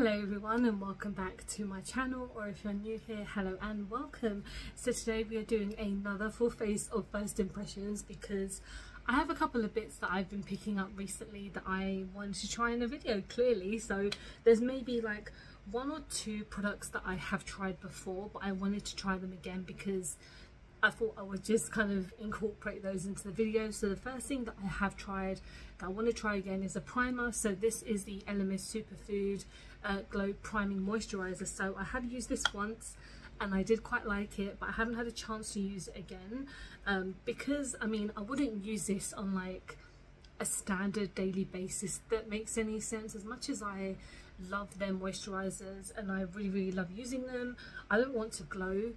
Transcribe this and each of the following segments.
Hello everyone and welcome back to my channel, or if you're new here, hello and welcome. So today we are doing another full face of first impressions because I have a couple of bits that I've been picking up recently that I wanted to try in a video clearly. So there's maybe like one or two products that I have tried before, but I wanted to try them again because I thought I would just kind of incorporate those into the video. So the first thing that I have tried that I want to try again is a primer. So this is the Elemis Superfood Glow Priming Moisturizer. So I have used this once and I did quite like it, but I haven't had a chance to use it again because I mean I wouldn't use this on like a standard daily basis, if that makes any sense. As much as I love their moisturizers and I really love using them, I don't want to glow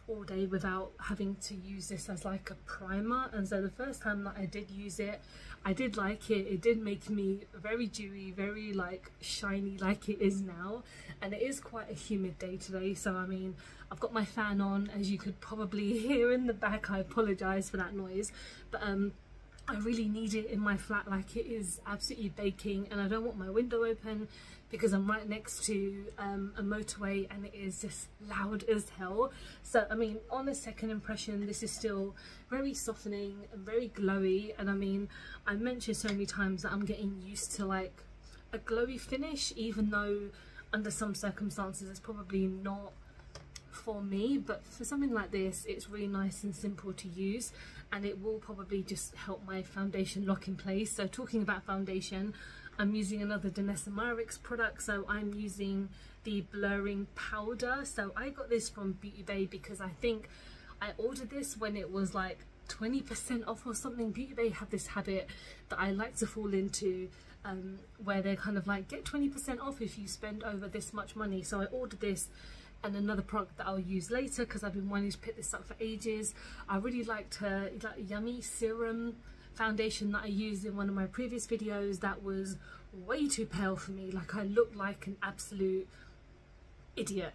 all day without having to use this as like a primer. And so the first time that I did use it, I did like it. It did make me very dewy, very like shiny like it is now, and it is quite a humid day today. So I mean I've got my fan on, as you could probably hear in the back. I apologize for that noise, but I really need it in my flat. Like, it is absolutely baking and I don't want my window open because I'm right next to a motorway and it is just loud as hell. So I mean, on a second impression, this is still very softening and very glowy. And I mean, I mentioned so many times that I'm getting used to like a glowy finish, even though under some circumstances it's probably not for me, but for something like this it's really nice and simple to use, and it will probably just help my foundation lock in place. So talking about foundation, I'm using another Danessa Myricks product. So I'm using the blurring powder. So I got this from Beauty Bay because I think I ordered this when it was like 20% off or something. Beauty Bay have this habit that I like to fall into, where they're kind of like, get 20% off if you spend over this much money. So I ordered this and another product that I'll use later because I've been wanting to pick this up for ages. I really liked her Yummy Serum foundation that I used in one of my previous videos. That was way too pale for me. Like, I looked like an absolute idiot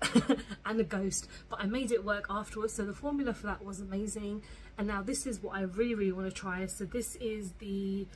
and a ghost, but I made it work afterwards. So the formula for that was amazing. And now this is what I really want to try. So this is the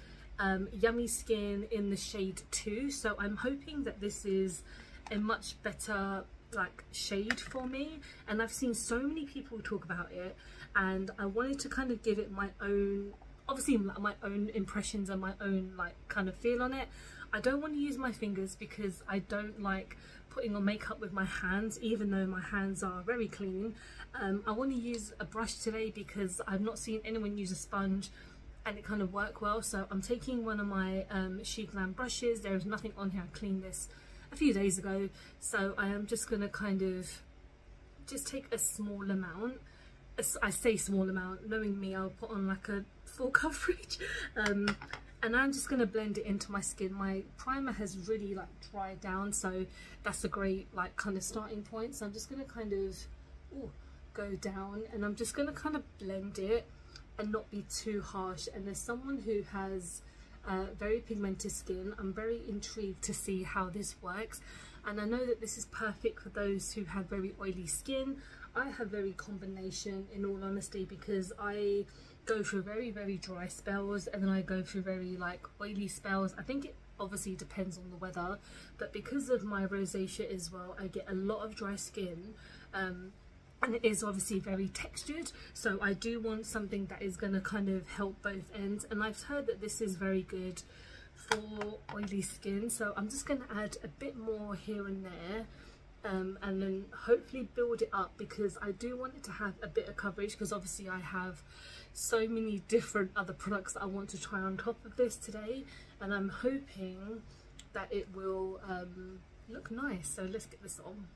Yummy Skin in the shade 2. So I'm hoping that this is a much better like shade for me, and I've seen so many people talk about it and I wanted to kind of give it my own, obviously my own impressions and my own like kind of feel on it. I don't want to use my fingers because I don't like putting on makeup with my hands, even though my hands are very clean. I want to use a brush today because I've not seen anyone use a sponge and it kind of worked well. So I'm taking one of my Chic Glam brushes. There is nothing on here. I cleaned this a few days ago, so I am just going to kind of just take a small amount. I say small amount, knowing me, I'll put on like a full coverage, and I'm just going to blend it into my skin. My primer has really like dried down, so that's a great like kind of starting point. So I'm just going to kind of go down and I'm just going to kind of blend it and not be too harsh. And as someone who has very pigmented skin, I'm very intrigued to see how this works. And I know that this is perfect for those who have very oily skin. I have very combination, in all honesty, because I go through very dry spells and then I go through very like oily spells. I think it obviously depends on the weather, but because of my rosacea as well, I get a lot of dry skin, and it is obviously very textured. So I do want something that is going to kind of help both ends, and I've heard that this is very good for oily skin. So I'm just going to add a bit more here and there, and then hopefully build it up, because I do want it to have a bit of coverage, because obviously I have so many different other products that I want to try on top of this today, and I'm hoping that it will look nice. So let's get this on.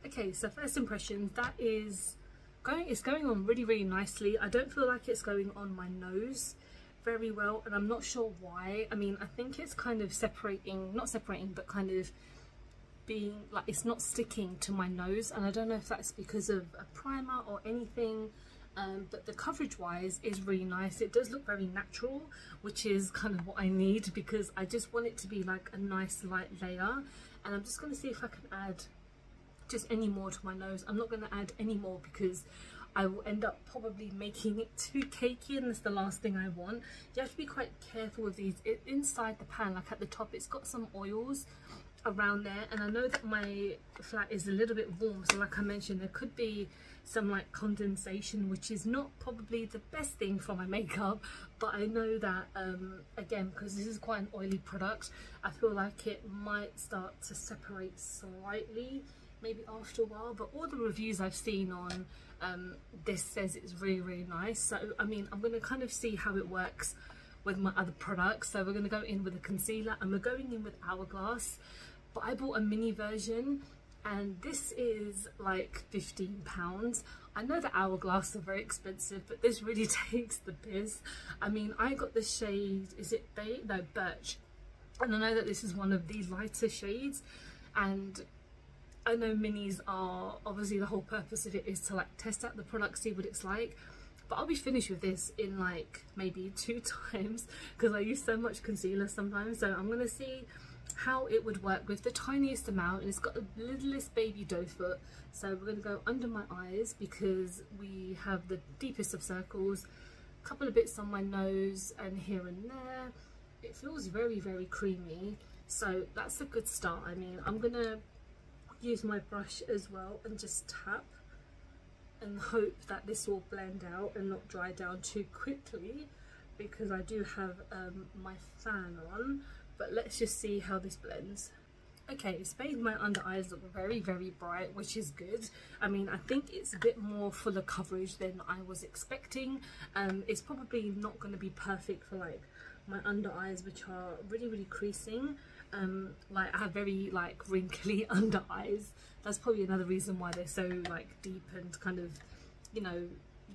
Okay, so first impressions, that is it's going on really nicely. I don't feel like it's going on my nose very well, and I'm not sure why. I mean, I think it's kind of not separating, but kind of being like, it's not sticking to my nose, and I don't know if that's because of a primer or anything, but the coverage wise is really nice. It does look very natural, which is kind of what I need, because I just want it to be like a nice light layer. And I'm just going to see if I can add just any more to my nose. I'm not going to add any more because I will end up probably making it too cakey, and that's the last thing I want. You have to be quite careful with these. Inside the pan, like at the top, it's got some oils, around there. And I know that my flat is a little bit warm, so like I mentioned, there could be some like condensation, which is not probably the best thing for my makeup, but I know that again, because this is quite an oily product, I feel like it might start to separate slightly maybe after a while. But all the reviews I've seen on this says it's really nice. So I mean, I'm going to kind of see how it works with my other products. So we're going to go in with a concealer, and we're going in with Hourglass, but I bought a mini version and this is like £15. I know the Hourglass are very expensive, but this really takes the piss. I mean, I got the shade, is it Birch, and I know that this is one of the lighter shades, and I know minis are obviously, the whole purpose of it is to like test out the product, see what it's like, but I'll be finished with this in like maybe 2 times because I use so much concealer sometimes. So I'm gonna see how it would work with the tiniest amount, and it's got the littlest baby doe foot. So we're going to go under my eyes because we have the deepest of circles, a couple of bits on my nose and here and there. It feels very creamy, so that's a good start. I mean, I'm going to use my brush as well and just tap and hope that this will blend out and not dry down too quickly, because I do have my fan on. But let's just see how this blends. Okay, it's made my under eyes look very bright, which is good. I mean, I think it's a bit more fuller coverage than I was expecting. It's probably not going to be perfect for like my under eyes, which are really creasing. Like I have very like wrinkly under eyes. That's probably another reason why they're so like deep and kind of, you know,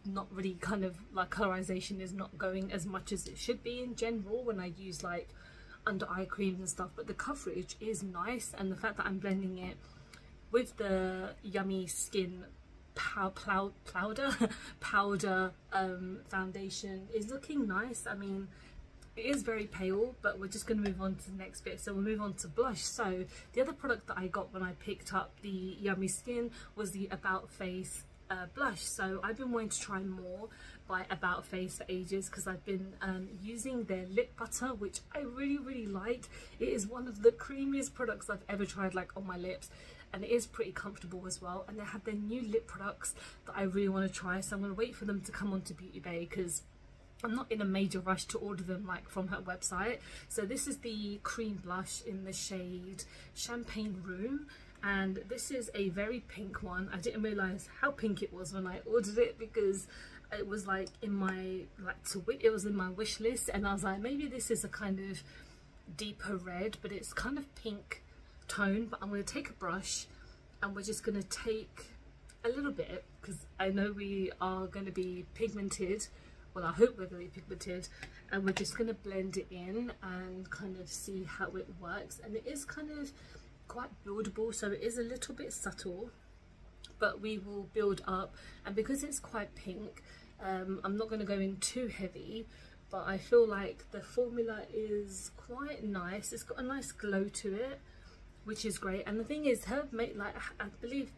not really kind of like colorization is not going as much as it should be in general when I use like under eye creams and stuff. But the coverage is nice, and the fact that I'm blending it with the Yummy Skin powder foundation is looking nice. I mean, it is very pale, but we're just going to move on to the next bit. So we'll move on to blush. So the other product that I got when I picked up the Yummy Skin was the About Face blush. So I've been wanting to try more by About Face for ages because I've been using their lip butter, which I really like. It is one of the creamiest products I've ever tried like on my lips, and it is pretty comfortable as well. And they have their new lip products that I really want to try, so I'm going to wait for them to come onto Beauty Bay because I'm not in a major rush to order them like from her website. So this is the cream blush in the shade Champagne Room, and this is a very pink one. I didn't realize how pink it was when I ordered it because it was like in my it was in my wish list, and I was like, maybe this is a kind of deeper red, but it's kind of pink tone. But I'm going to take a brush and we're just going to take a little bit because I know we are going to be pigmented. Well, I hope we're going to be pigmented, and we're just going to blend it in and kind of see how it works. And it is kind of quite buildable, so it is a little bit subtle, but we will build up. And because it's quite pink, I'm not going to go in too heavy, but I feel like the formula is quite nice. It's got a nice glow to it, which is great. And the thing is, I believe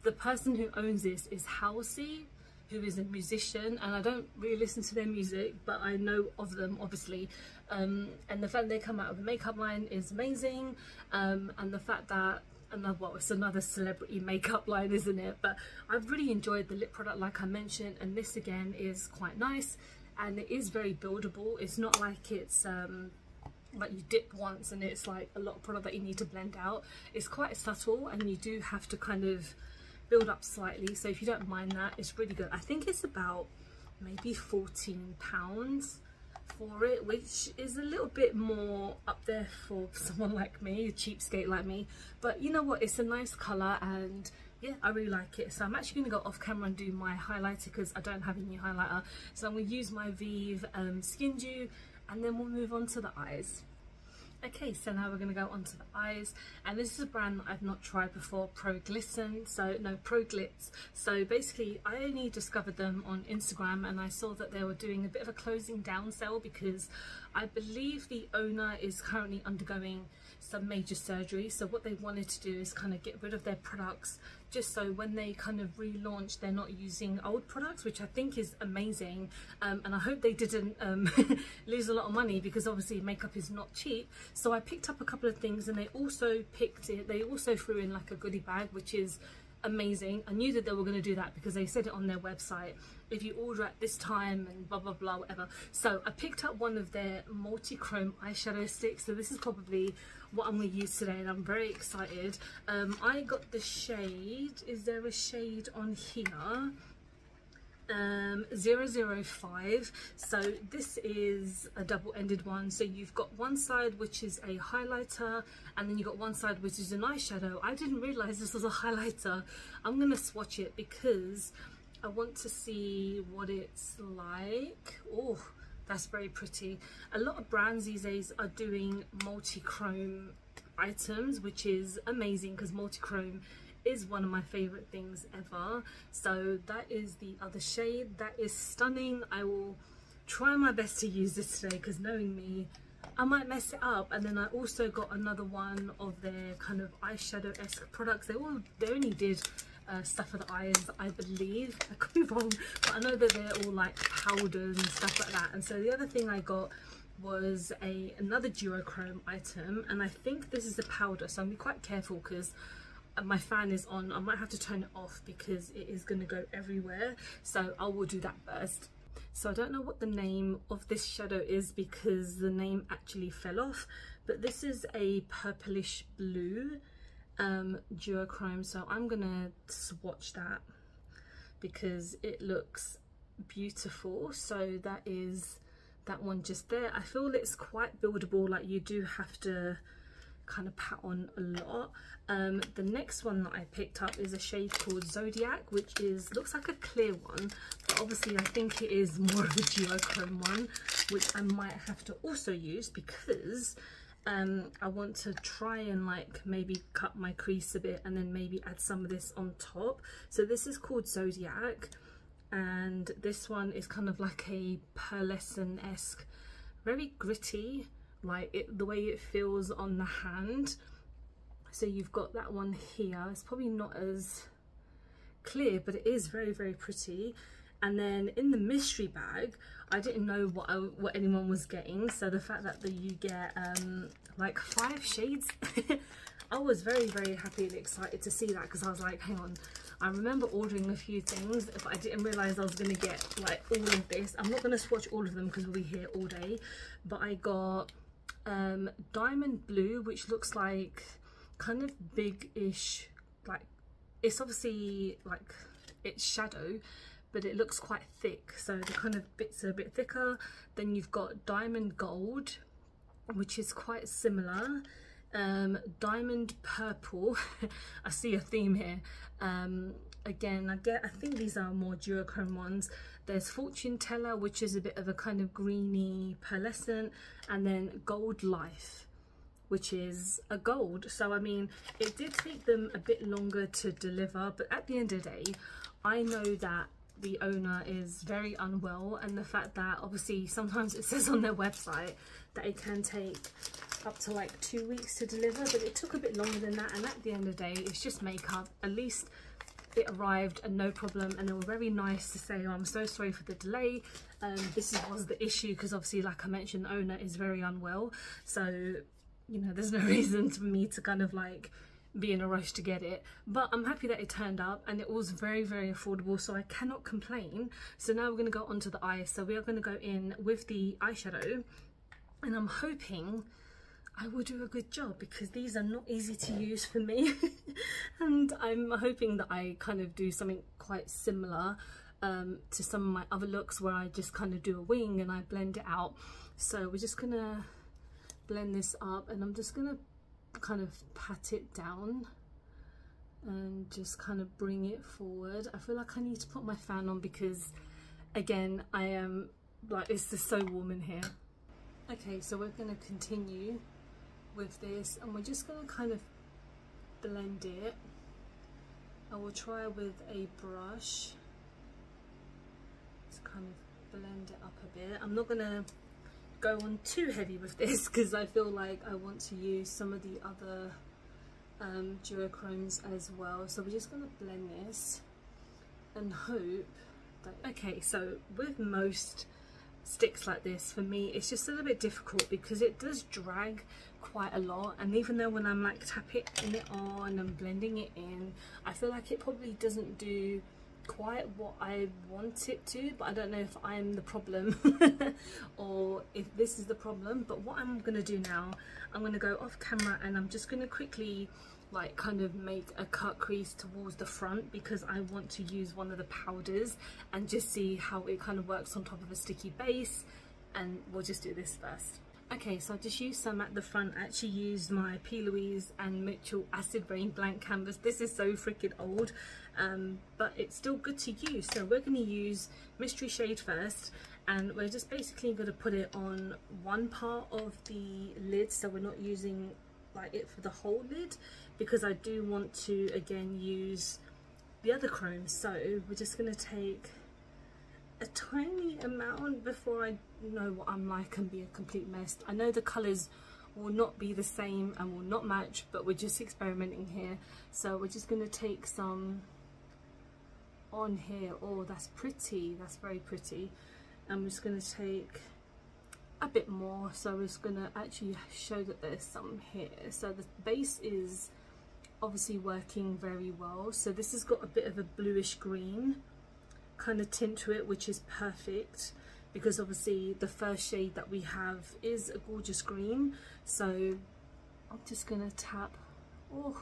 the person who owns this is Halsey, who is a musician, and I don't really listen to their music, but I know of them obviously. And the fact they come out with a makeup line is amazing, and the fact that it's another celebrity makeup line, isn't it? But I've really enjoyed the lip product, like I mentioned, and this again is quite nice, and it is very buildable. It's not like it's like you dip once and it's like a lot of product that you need to blend out. It's quite subtle, and you do have to kind of build up slightly, so if you don't mind that, it's really good. I think it's about maybe £14 for it, which is a little bit more up there for someone like me, a cheapskate like me, but you know what, it's a nice colour, and yeah, I really like it. So I'm actually going to go off camera and do my highlighter because I don't have a new highlighter, so I'm going to use my Vive Skin Dew, and then we'll move on to the eyes. Okay, so now we're going to go on to the eyes, and this is a brand that I've not tried before, Pro Glitz. So basically I only discovered them on Instagram, and I saw that they were doing a bit of a closing down sale because I believe the owner is currently undergoing some major surgery, so what they wanted to do is kind of get rid of their products, just so when they kind of relaunch they're not using old products, which I think is amazing. And I hope they didn't lose a lot of money, because obviously makeup is not cheap. So I picked up a couple of things, and they also threw in like a goodie bag, which is amazing. I knew that they were going to do that because they said it on their website, if you order at this time and blah blah blah whatever. So I picked up one of their multi-chrome eyeshadow sticks, so this is probably what I'm going to use today, and I'm very excited. I got the shade, is there a shade on here? 005. So this is a double-ended one, so you've got one side which is a highlighter, and then you've got one side which is an eyeshadow. I didn't realize this was a highlighter. I'm gonna swatch it because I want to see what it's like. Oh, that's very pretty. A lot of brands these days are doing multi-chrome items, which is amazing because multi-chrome is one of my favorite things ever. So that is the other shade. That is stunning. I will try my best to use this today, because knowing me, I might mess it up. And then I also got another one of their kind of eyeshadow-esque products. They only did stuff for the eyes, I believe. I could be wrong, but I know that they're all like powders and stuff like that. And so the other thing I got was another duochrome item, and I think this is a powder, so I'm gonna be quite careful because my fan is on. I might have to turn it off because it is going to go everywhere, so I will do that first. So I don't know what the name of this shadow is because the name actually fell off, but this is a purplish blue duochrome, so I'm gonna swatch that because it looks beautiful. So that is that one just there. I feel it's quite buildable, like you do have to kind of pat on a lot. The next one that I picked up is a shade called Zodiac, which looks like a clear one, but obviously I think it is more of a duochrome one, which I might have to also use because I want to try and like maybe cut my crease a bit and then maybe add some of this on top. So this is called Zodiac, and this one is kind of like a pearlescent-esque, very gritty, like the way it feels on the hand. So you've got that one here. It's probably not as clear, but it is very, very pretty. And then in the mystery bag, I didn't know what anyone was getting, so the fact that you get like 5 shades I was very, very happy and excited to see that, because I was like, hang on, I remember ordering a few things, but I didn't realize I was going to get like all of this. I'm not going to swatch all of them because we'll be here all day, but I got diamond blue, which looks like kind of big-ish, like it's obviously like it's shadow, but it looks quite thick, so the kind of bits are a bit thicker. Then you've got diamond gold, which is quite similar. Diamond purple, I see a theme here. Again, I think these are more duochrome ones. There's fortune teller, which is a bit of a kind of greeny pearlescent, and then gold life, which is a gold. So I mean, it did take them a bit longer to deliver, but at the end of the day, I know that the owner is very unwell, and the fact that obviously sometimes it says on their website that it can take up to like 2 weeks to deliver, but it took a bit longer than that. And at the end of the day, it's just makeup. At least it arrived and no problem, and they were very nice to say, oh, I'm so sorry for the delay, this was the issue, because obviously, like I mentioned, the owner is very unwell, so you know, there's no reason for me to kind of like be in a rush to get it. But I'm happy that it turned up, and it was very, very affordable, so I cannot complain. So now we're going to go on to the eyes. So we are going to go in with the eyeshadow, and I'm hoping I will do a good job, because these are not easy to use for me. And I'm hoping that I kind of do something quite similar to some of my other looks, where I just kind of do a wing and I blend it out. So we're just gonna blend this up, and I'm just gonna kind of pat it down and just kind of bring it forward. I feel like I need to put my fan on, because again, I am like, it's just so warm in here. Okay, so we're going to continue with this, and we're just going to kind of blend it. I will try with a brush to kind of blend it up a bit. I'm not going to go on too heavy with this because I feel like I want to use some of the other duochromes as well. So we're just going to blend this and hope that... Okay, so with most sticks like this, for me it's just a little bit difficult because it does drag quite a lot, and even though when I'm like tapping it on and blending it in, I feel like it probably doesn't do quite what I want it to, but I don't know if I'm the problem or if this is the problem. But what I'm gonna do now, I'm gonna go off camera and I'm just gonna quickly like kind of make a cut crease towards the front because I want to use one of the powders and just see how it kind of works on top of a sticky base, and we'll just do this first. Okay, so I just used some at the front. I actually used my P. Louise and Mitchell Acid Rain blank canvas. This is so freaking old, but it's still good to use. So we're going to use Mystery Shade first, and we're just basically going to put it on one part of the lid, so we're not using like it for the whole lid because I do want to again use the other chrome. So we're just going to take a tiny amount before I know what I'm like and be a complete mess. I know the colours will not be the same and will not match, but we're just experimenting here. So we're just going to take some on here. Oh, that's pretty, that's very pretty. I'm just going to take a bit more, so we're just going to actually show that there's some here. So the base is obviously working very well. So this has got a bit of a bluish green kind of tint to it, which is perfect because obviously the first shade that we have is a gorgeous green. So I'm just gonna tap. Oh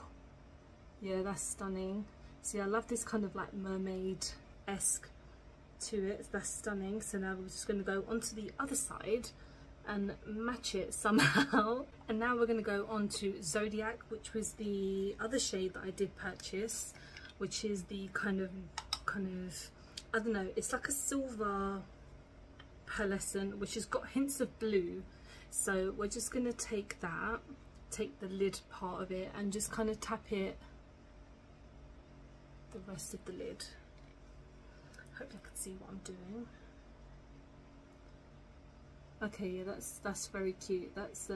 yeah, that's stunning. See, I love this kind of like mermaid-esque to it. That's stunning. So now we're just gonna go onto the other side and match it somehow. And now we're gonna go on to Zodiac, which was the other shade that I did purchase, which is the kind of I don't know, it's like a silver pearlescent which has got hints of blue. So we're just going to take that, take the lid part of it and just kind of tap it the rest of the lid. Hope you can see what I'm doing. Okay, yeah, that's very cute. That's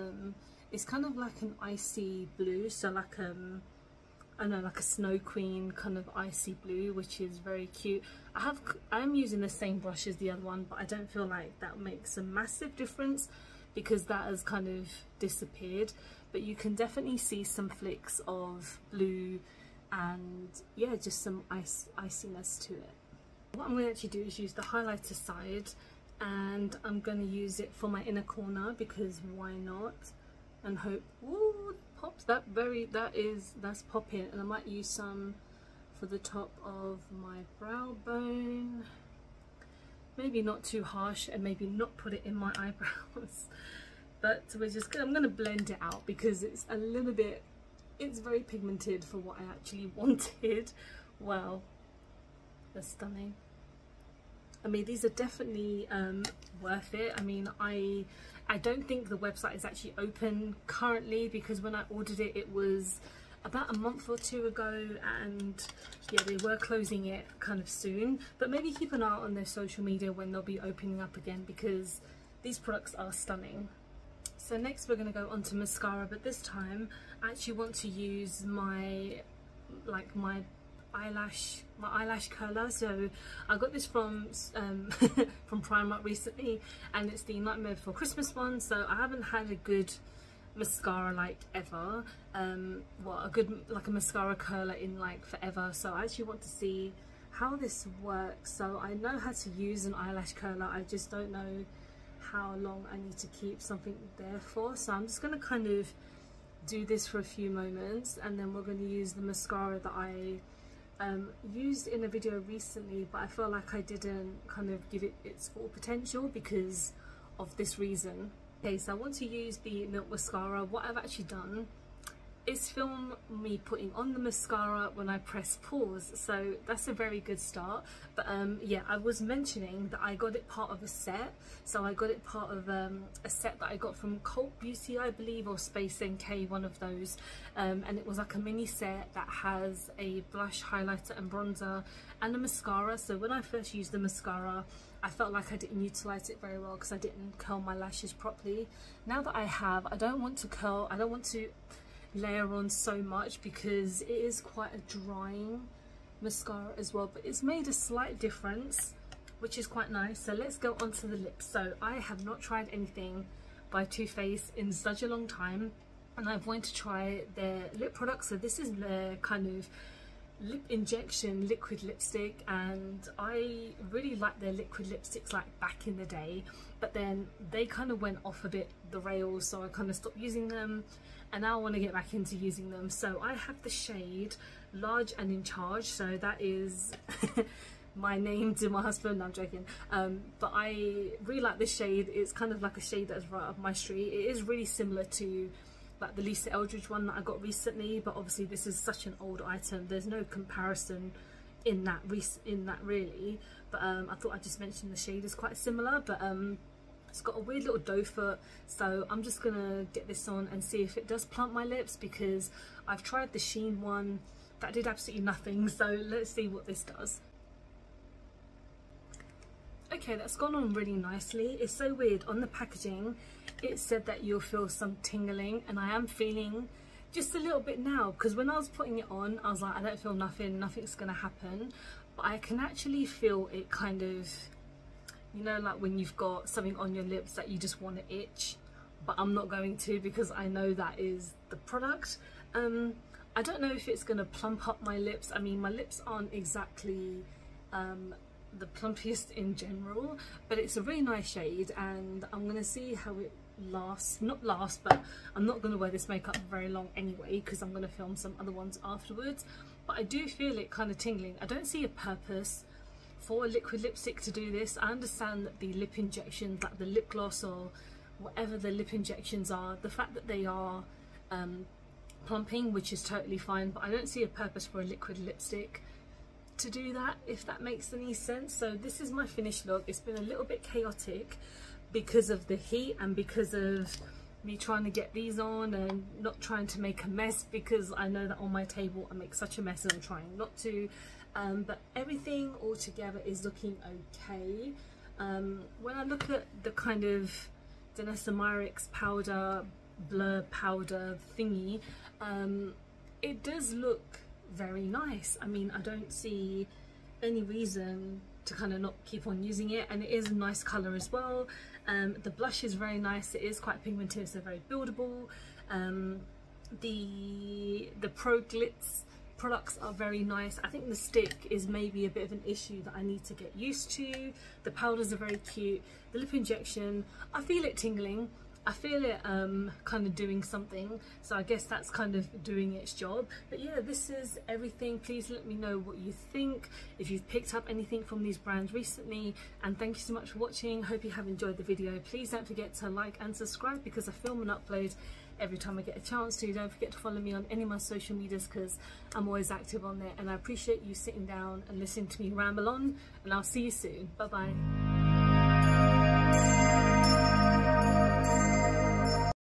it's kind of like an icy blue, so like I don't know, like a Snow Queen kind of icy blue, which is very cute. I'm using the same brush as the other one, but I don't feel like that makes a massive difference because that has kind of disappeared. But you can definitely see some flicks of blue and yeah, just some iciness to it. What I'm going to actually do is use the highlighter side, and I'm going to use it for my inner corner because why not, and hope, ooh, pops. That's popping. And I might use some for the top of my brow bone, maybe not too harsh, and maybe not put it in my eyebrows. But I'm gonna blend it out because it's a little bit, it's very pigmented for what I actually wanted. Wow, that's stunning. I mean, these are definitely worth it. I mean, I don't think the website is actually open currently because when I ordered it, it was about a month or two ago, and yeah, they were closing it kind of soon. But maybe keep an eye on their social media when they'll be opening up again because these products are stunning. So next we're going to go on to mascara, but this time I actually want to use my eyelash curler. So I got this from from Primark recently, and it's the Nightmare Before Christmas one. So I haven't had a good mascara like ever, a mascara curler in like forever. So I actually want to see how this works. So I know how to use an eyelash curler, I just don't know how long I need to keep something there for. So I'm just going to kind of do this for a few moments, and then we're going to use the mascara that I used in a video recently, but I feel like I didn't kind of give it its full potential because of this reason. Okay, so I want to use the Milk mascara. What I've actually done is film me putting on the mascara when I press pause, so that's a very good start. But yeah, I was mentioning that I got it part of a set. So I got it part of a set that I got from Cult Beauty, I believe, or Space NK, one of those, and it was like a mini set that has a blush, highlighter and bronzer and a mascara. So when I first used the mascara, I felt like I didn't utilize it very well because I didn't curl my lashes properly. Now that I have, I don't want to curl, I don't want to layer on so much because it is quite a drying mascara as well, but it's made a slight difference, which is quite nice. So let's go on to the lips. So I have not tried anything by Too Faced in such a long time, and I've wanted to try their lip products. So this is their kind of lip injection liquid lipstick, and I really like their liquid lipsticks like back in the day, but then they kind of went off a bit the rails, so I kind of stopped using them, and now I want to get back into using them. So I have the shade Large and In Charge, so that is my name to my husband. No, I'm joking, but I really like this shade. It's kind of like a shade that's right up my street. It is really similar to like the Lisa Eldridge one that I got recently, but obviously this is such an old item, there's no comparison in that really, but I thought I'd just mention the shade is quite similar, but it's got a weird little doe foot, so I'm just gonna get this on and see if it does plump my lips, because I've tried the Sheen one, that did absolutely nothing, so let's see what this does. Okay, that's gone on really nicely. It's so weird, on the packaging it said that you'll feel some tingling, and I am feeling just a little bit now, because when I was putting it on I was like, I don't feel nothing, nothing's gonna happen, but I can actually feel it kind of, you know, like when you've got something on your lips that you just want to itch, but I'm not going to because I know that is the product. I don't know if it's gonna plump up my lips. I mean, my lips aren't exactly the plumpiest in general, but it's a really nice shade, and I'm gonna see how it lasts. Not last, but I'm not gonna wear this makeup very long anyway because I'm gonna film some other ones afterwards, but I do feel it kind of tingling. I don't see a purpose for a liquid lipstick to do this. I understand that the lip injections, like the lip gloss or whatever the lip injections are, the fact that they are plumping, which is totally fine, but I don't see a purpose for a liquid lipstick to do that, if that makes any sense. So this is my finished look. It's been a little bit chaotic because of the heat and because of me trying to get these on and not trying to make a mess, because I know that on my table I make such a mess and I'm trying not to, but everything all together is looking okay. When I look at the kind of Danessa Myricks powder, blur powder thingy, it does look very nice. I mean, I don't see any reason to kind of not keep on using it, and it is a nice colour as well. The blush is very nice, it is quite pigmented, so very buildable. The Pro Glitz products are very nice. I think the stick is maybe a bit of an issue that I need to get used to. The powders are very cute. The lip injection, I feel it tingling. I feel it kind of doing something, so I guess that's kind of doing its job. But yeah, this is everything. Please let me know what you think, if you've picked up anything from these brands recently, and thank you so much for watching. Hope you have enjoyed the video. Please don't forget to like and subscribe, because I film and upload every time I get a chance to. Don't forget to follow me on any of my social medias, because I'm always active on there, and I appreciate you sitting down and listening to me ramble on, and I'll see you soon. Bye bye.